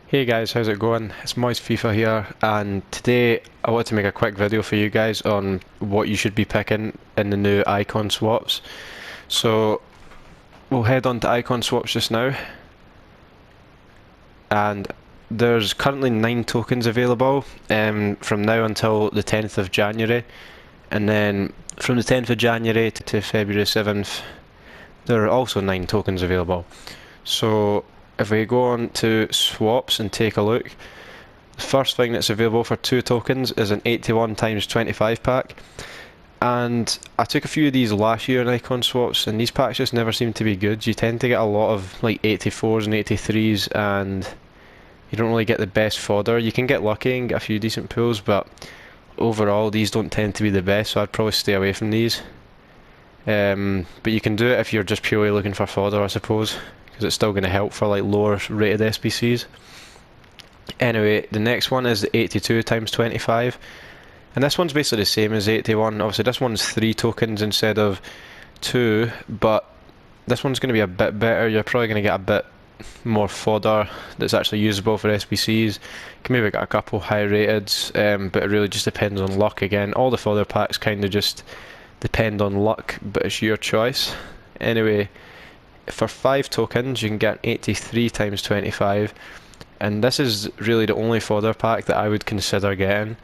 Hey guys, how's it going? It's Moist FIFA here, and today I want to make a quick video for you guys on what you should be picking in the new icon swaps. So we'll head on to icon swaps just now, and there's currently 9 tokens available from now until the 10th of January, and then from the 10th of January to February 7th, there are also 9 tokens available. So if we go on to swaps and take a look, the first thing that's available for 2 tokens is an 81 times 25 pack. And I took a few of these last year in icon swaps, and these packs just never seem to be good. You tend to get a lot of like 84s and 83s, and you don't really get the best fodder. You can get lucky and get a few decent pulls, but overall these don't tend to be the best, so I'd probably stay away from these. But you can do it if you're just purely looking for fodder, I suppose, because it's still going to help for like lower rated SBCs. Anyway, the next one is the 82 times 25, and this one's basically the same as 81. Obviously this one's 3 tokens instead of 2, but this one's going to be a bit better. You're probably going to get a bit more fodder that's actually usable for SBCs. You can maybe get a couple high rated, but it really just depends on luck again. All the fodder packs kind of just depend on luck, but it's your choice. Anyway, for 5 tokens you can get 83 times 25, and this is really the only fodder pack that I would consider getting,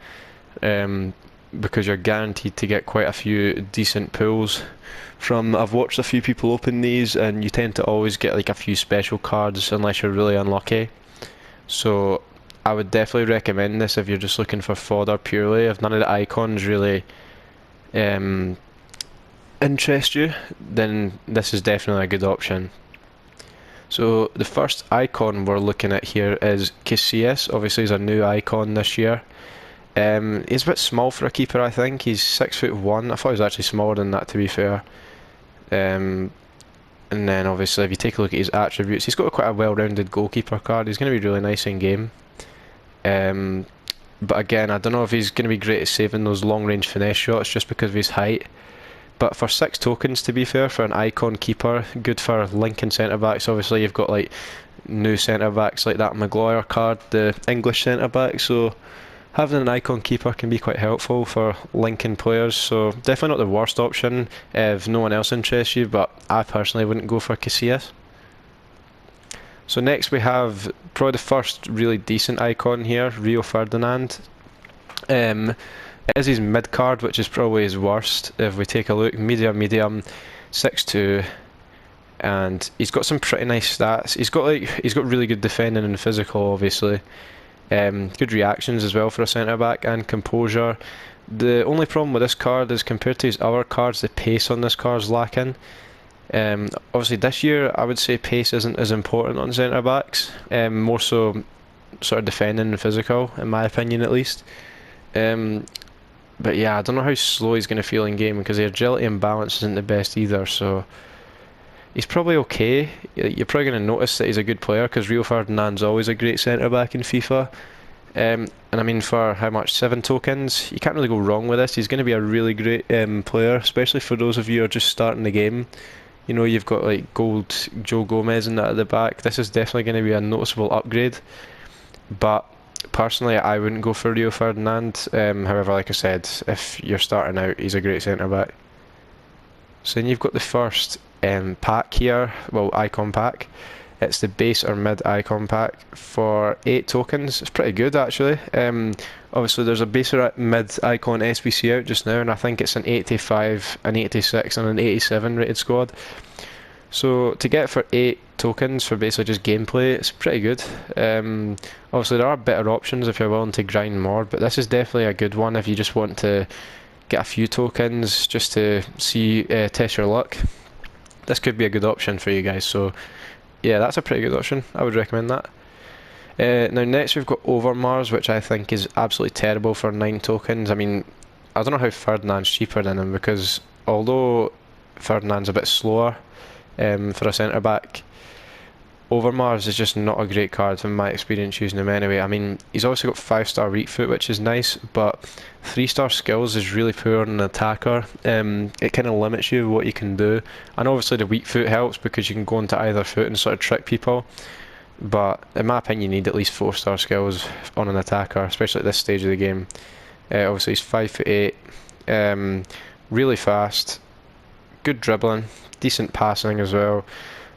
because you're guaranteed to get quite a few decent pulls from. I've watched a few people open these, and you tend to always get like a few special cards unless you're really unlucky. So I would definitely recommend this if you're just looking for fodder purely. If none of the icons really interest you, then this is definitely a good option. So the first icon we're looking at here is Casillas. Obviously he's a new icon this year. He's a bit small for a keeper, I think. He's 6'1". I thought he was actually smaller than that, to be fair. And then obviously if you take a look at his attributes, he's got quite a well-rounded goalkeeper card. He's going to be really nice in game. But again, I don't know if he's going to be great at saving those long-range finesse shots just because of his height. But for 6 tokens, to be fair, for an icon keeper, good for linking centre-backs. Obviously you've got like new centre-backs like that Maguire card, the English centre-back, so having an icon keeper can be quite helpful for linking players. So definitely not the worst option if no one else interests you, but I personally wouldn't go for Casillas. So next we have probably the first really decent icon here, Rio Ferdinand. It is his mid card, which is probably his worst. If we take a look, medium, 6'2", and he's got some pretty nice stats. He's got really good defending and physical, obviously. Good reactions as well for a centre back, and composure. The only problem with this card is compared to his other cards, the pace on this card is lacking. Obviously this year I would say pace isn't as important on centre backs, more so sort of defending and physical, in my opinion at least. But yeah, I don't know how slow he's going to feel in game, because the agility and balance isn't the best either, so he's probably okay. You're probably going to notice that he's a good player, because Rio Ferdinand's always a great centre-back in FIFA. And I mean, for how much? 7 tokens? You can't really go wrong with this. He's going to be a really great player, especially for those of you who are just starting the game. You know, you've got like gold Joe Gomez and that at the back. This is definitely going to be a noticeable upgrade. But personally, I wouldn't go for Rio Ferdinand. However, like I said, if you're starting out, he's a great centre-back. So then you've got the first pack here, well, icon pack. It's the base or mid icon pack for 8 tokens. It's pretty good actually. Obviously there's a base or mid icon SBC out just now, and I think it's an 85, an 86 and an 87 rated squad. So to get it for 8 tokens for basically just gameplay, it's pretty good. Obviously there are better options if you're willing to grind more, but this is definitely a good one if you just want to get a few tokens just to see, test your luck. This could be a good option for you guys, so yeah, that's a pretty good option. I would recommend that. Now next we've got Overmars, which I think is absolutely terrible for 9 tokens. I mean, I don't know how Ferdinand's cheaper than him, because although Ferdinand's a bit slower for a centre-back, Overmars is just not a great card from my experience using him anyway. I mean, he's also got 5-star weak foot, which is nice, but 3-star skills is really poor on an attacker. It kind of limits you what you can do. And obviously the weak foot helps because you can go into either foot and sort of trick people. but in my opinion, you need at least 4-star skills on an attacker, especially at this stage of the game. Obviously, he's 5'8", really fast, good dribbling, decent passing as well.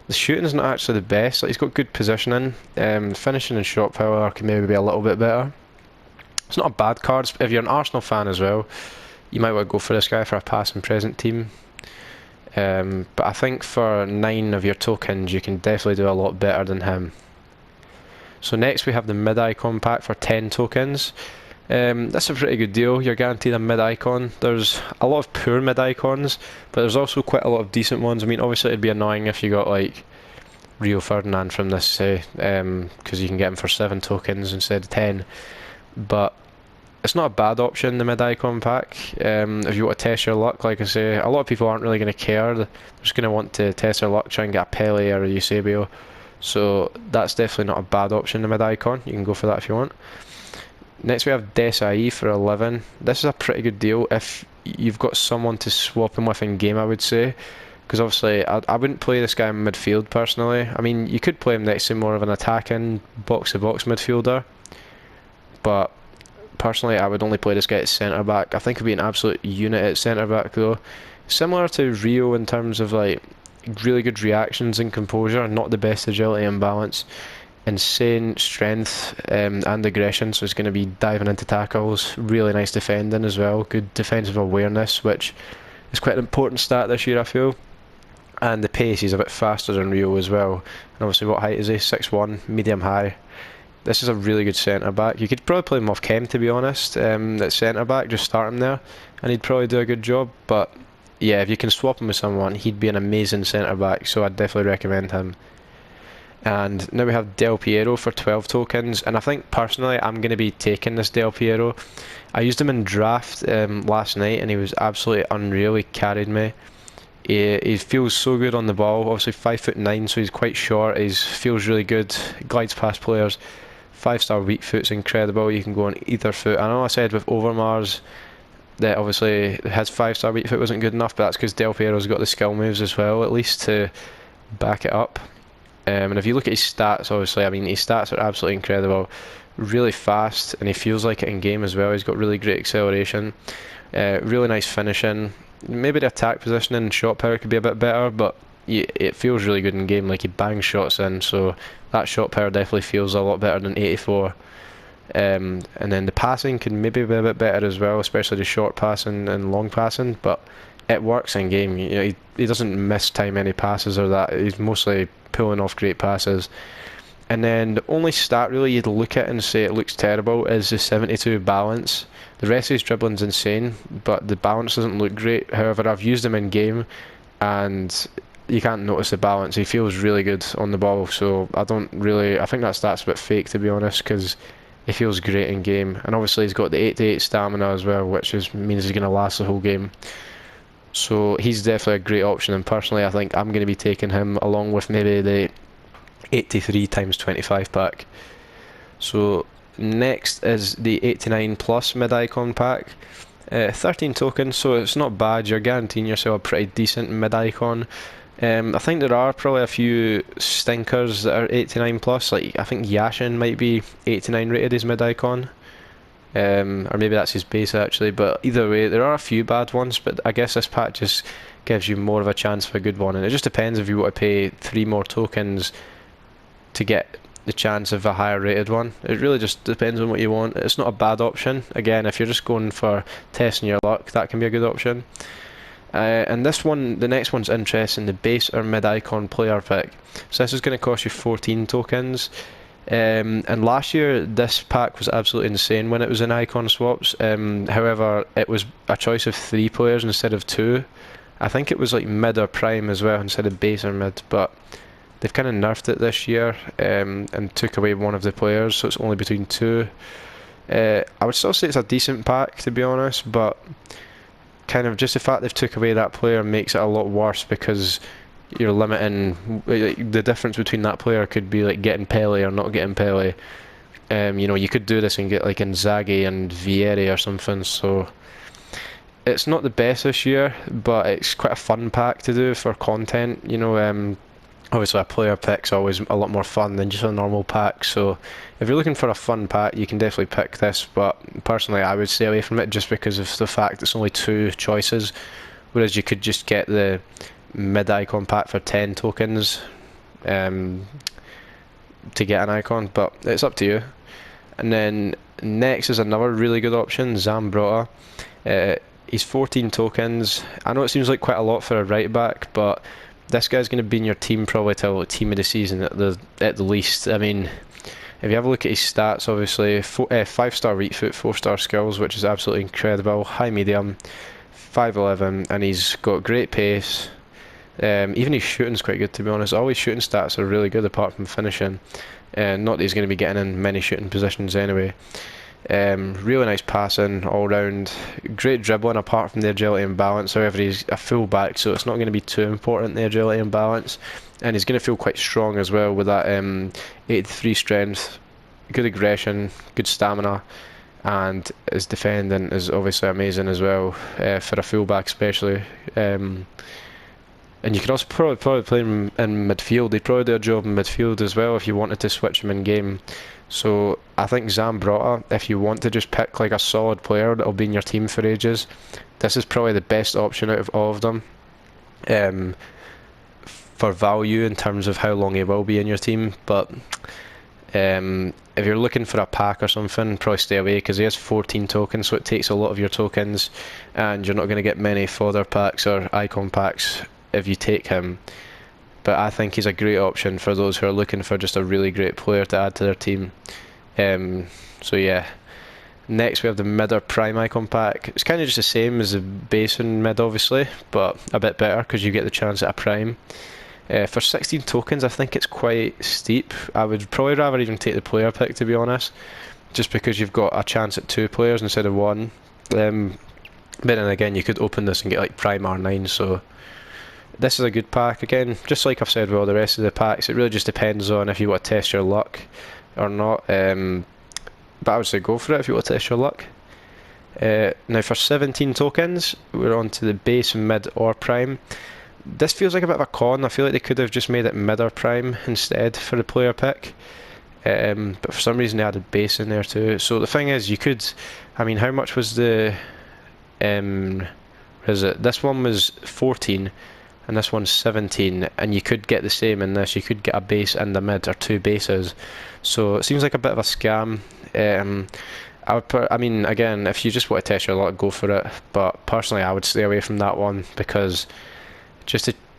The shooting's not actually the best. Like, he's got good positioning. Finishing and shot power can maybe be a little bit better. It's not a bad card. If you're an Arsenal fan as well, you might want to go for this guy for a past and present team. But I think for 9 of your tokens, you can definitely do a lot better than him. So next we have the mid-icon pack for 10 tokens. That's a pretty good deal. You're guaranteed a mid-icon. There's a lot of poor mid-icons, but there's also quite a lot of decent ones. I mean, obviously it'd be annoying if you got like Rio Ferdinand from this, say, because you can get him for 7 tokens instead of 10. But it's not a bad option, the mid-icon pack. If you want to test your luck, like I say, a lot of people aren't really going to care. They're just going to want to test their luck, try and get a Pele or a Eusebio. So that's definitely not a bad option, the mid-icon. You can go for that if you want. Next we have Desai for 11. This is a pretty good deal if you've got someone to swap him with in game, I would say. Because obviously I wouldn't play this guy in midfield personally. I mean, you could play him next to more of an attacking box-to-box midfielder. But personally, I would only play this guy at centre-back. I think he'd be an absolute unit at centre-back though. Similar to Rio in terms of like really good reactions and composure, not the best agility and balance. Insane strength and aggression, so it's going to be diving into tackles. Really nice defending as well. Good defensive awareness, which is quite an important stat this year, I feel. And the pace, he's a bit faster than Rio as well. And obviously, what height is he? 6'1", medium high. This is a really good centre back. You could probably play him off Chem, to be honest. At centre back, just start him there, and he'd probably do a good job. But yeah, if you can swap him with someone, he'd be an amazing centre back. So I'd definitely recommend him. And now we have Del Piero for 12 tokens, and I think personally I'm going to be taking this Del Piero. I used him in draft last night and he was absolutely unreal. He carried me. He feels so good on the ball, obviously 5'9", so he's quite short. He feels really good, glides past players. 5-star weak foot's incredible, you can go on either foot. I know I said with Overmars that obviously his 5-star weak foot wasn't good enough, but that's because Del Piero's got the skill moves as well, at least to back it up. And if you look at his stats, obviously, I mean, his stats are absolutely incredible. Really fast, and he feels like it in game as well. He's got really great acceleration, really nice finishing. Maybe the attack positioning and shot power could be a bit better, but it feels really good in game. Like, he bangs shots in, so that shot power definitely feels a lot better than 84. And then the passing can maybe be a bit better as well, especially the short passing and long passing, but it works in game. You know, he doesn't miss time any passes or that. He's mostly pulling off great passes. And then the only stat really you'd look at and say it looks terrible is the 72 balance. The rest of his dribbling's insane, but the balance doesn't look great. However, I've used him in game and you can't notice the balance. He feels really good on the ball, so I think that stat's a bit fake, to be honest, because he feels great in game. And obviously he's got the 88 stamina as well, which means he's going to last the whole game. So he's definitely a great option, and personally I think I'm going to be taking him along with maybe the 83 times 25 pack. So next is the 89 plus mid-icon pack. 13 tokens, so it's not bad. You're guaranteeing yourself a pretty decent mid-icon. I think there are probably a few stinkers that are 89 plus, like I think Yashin might be 89 rated as mid-icon. Or maybe that's his base actually, but either way there are a few bad ones, but I guess this pack just gives you more of a chance for a good one, and it just depends if you want to pay 3 more tokens to get the chance of a higher rated one. It really just depends on what you want. It's not a bad option. Again, if you're just going for testing your luck, that can be a good option. And this one, the next one's interesting, the base or mid-icon player pick. So this is going to cost you 14 tokens. And last year this pack was absolutely insane when it was in icon swaps. However, it was a choice of 3 players instead of 2. I think it was like mid or prime as well instead of base or mid, but they've kind of nerfed it this year and took away one of the players, so it's only between 2. I would still say it's a decent pack, to be honest, but kind of just the fact they've took away that player makes it a lot worse, because you're limiting, like, the difference between that player could be like getting Pele or not getting Pele. You know, you could do this and get like Inzaghi and Vieri or something, so it's not the best this year, but it's quite a fun pack to do for content. You know, Obviously, a player pick's always a lot more fun than just a normal pack. So, if you're looking for a fun pack, you can definitely pick this. But personally, I would stay away from it just because of the fact it's only two choices, whereas you could just get the mid icon pack for 10 tokens um, to get an icon. But it's up to you. And then next is another really good option, Zambrotta. He's 14 tokens. I know it seems like quite a lot for a right back, but this guy's going to be in your team probably till team of the season at the least. I mean, if you have a look at his stats, obviously 5-star reach foot, 4-star skills, which is absolutely incredible. High medium, 5'11", and he's got great pace. Even his shooting's quite good, to be honest. All his shooting stats are really good apart from finishing. Not that he's going to be getting in many shooting positions anyway. Really nice passing all round, great dribbling apart from the agility and balance. However, he's a full back, so it's not going to be too important, the agility and balance, and he's going to feel quite strong as well with that 83 strength, good aggression, good stamina, and his defending is obviously amazing as well for a full back especially. And you could also probably play him in midfield. He'd probably do a job in midfield as well if you wanted to switch him in game. So I think Zambrotta, if you want to just pick like a solid player that'll be in your team for ages, this is probably the best option out of all of them. For value in terms of how long he will be in your team. But if you're looking for a pack or something, probably stay away because he has 14 tokens, so it takes a lot of your tokens, and you're not going to get many fodder packs or icon packs if you take him. But I think he's a great option for those who are looking for just a really great player to add to their team. So yeah. Next we have the mid or prime icon pack. It's kind of just the same as the base and mid obviously, but a bit better because you get the chance at a prime. For 16 tokens I think it's quite steep. I would probably rather even take the player pick, to be honest, just because you've got a chance at 2 players instead of 1. But then again you could open this and get like prime R9, so this is a good pack. Again, just like I've said with all the rest of the packs, it really just depends on if you want to test your luck or not. But I would say go for it if you want to test your luck. Now for 17 tokens, we're on to the base, mid or prime. This feels like a bit of a con. I feel like they could have just made it mid or prime instead for the player pick. But for some reason they added base in there too. So the thing is, you could, I mean, how much was the, is it? This one was 14. And this one's 17, and you could get the same in this. You could get a base and a mid, or 2 bases. So it seems like a bit of a scam. I mean, again, if you just want to test your luck, go for it. But personally, I would stay away from that one because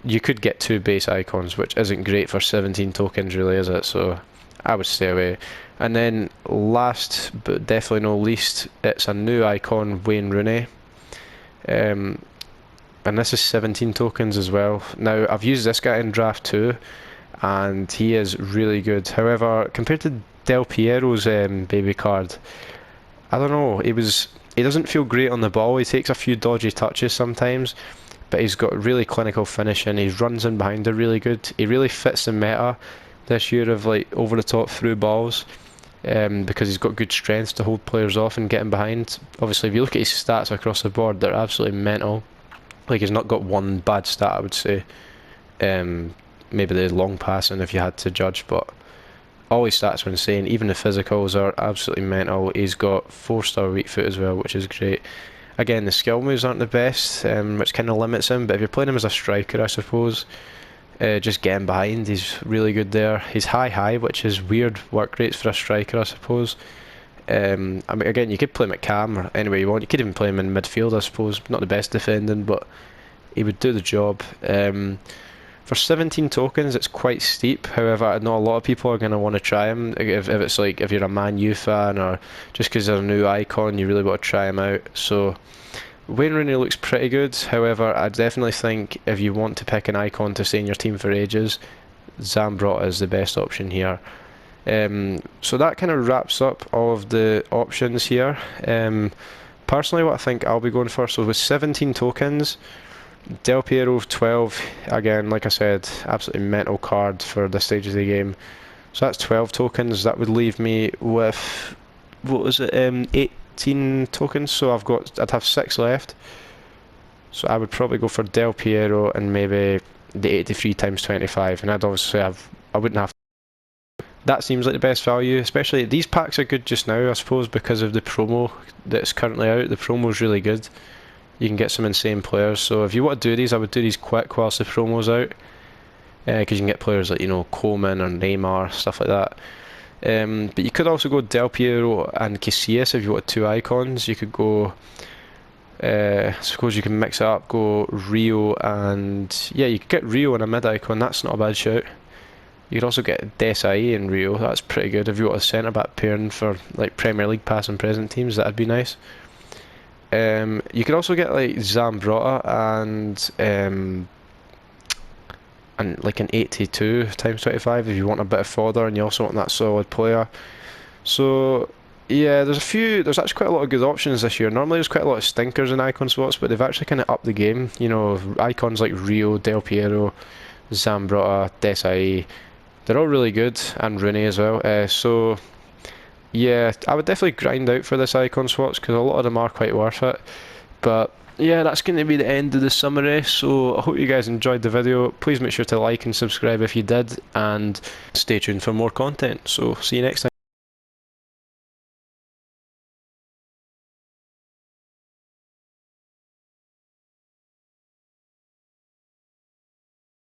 you could get 2 base icons, which isn't great for 17 tokens, really, is it? So I would stay away. And then last, but definitely not least, it's a new icon, Wayne Rooney. And this is 17 tokens as well. Now, I've used this guy in draft too, and he is really good. However, compared to Del Piero's baby card, I don't know, he doesn't feel great on the ball. He takes a few dodgy touches sometimes, but he's got really clinical finishing. He runs in behind are really good. He really fits the meta this year of like over the top through balls, because he's got good strength to hold players off and get in behind. Obviously, if you look at his stats across the board, they're absolutely mental. Like, he's not got one bad stat, I would say. Maybe the long passing if you had to judge, but all his stats are insane. Even the physicals are absolutely mental. He's got 4-star weak foot as well, which is great. Again, the skill moves aren't the best, which kind of limits him, but if you're playing him as a striker, I suppose, just getting behind, he's really good there. He's high, which is weird work rates for a striker, I suppose. I mean, again, you could play him at cam or anywhere you want. You could even play him in midfield, I suppose. Not the best defending, but he would do the job. For 17 tokens, it's quite steep. However, I know a lot of people are going to want to try him. If it's like, if you're a Man U fan or just because they're a new icon, you really want to try him out. So, Wayne Rooney looks pretty good. However, I definitely think if you want to pick an icon to stay in your team for ages, Zambrotta is the best option here. So that kind of wraps up all of the options here. Personally, what I think I'll be going for, so with 17 tokens, Del Piero 12, again, like I said, absolutely mental card for this stage of the game. So that's 12 tokens. That would leave me with, what was it, 18 tokens. So I'd have 6 left. So I would probably go for Del Piero and maybe the 83 times 25, and I'd obviously I wouldn't have. That seems like the best value, especially these packs are good just now, I suppose, because of the promo that's currently out. The promo's really good. You can get some insane players. So if you want to do these, I would do these quick whilst the promo's out, because you can get players like, you know, Coleman or Neymar, stuff like that. But you could also go Del Piero and Casillas if you want two icons. You could go, I suppose you can mix it up, go Rio and, yeah, you could get Rio and a mid icon, that's not a bad shout. You could also get Desai and Rio, that's pretty good. If you want a centre back pairing for like Premier League past and present teams, that'd be nice. You could also get like Zambrotta and like an 82 times 25 if you want a bit of fodder and you also want that solid player. So yeah, there's actually quite a lot of good options this year. Normally there's quite a lot of stinkers in icon slots, but they've actually kind of upped the game. You know, icons like Rio, Del Piero, Zambrotta, Desai, they're all really good, and Rooney as well. So yeah, I would definitely grind out for this icon swaps because a lot of them are quite worth it. But yeah, that's going to be the end of the summary, so I hope you guys enjoyed the video. Please make sure to like and subscribe if you did, and stay tuned for more content. So see you next time.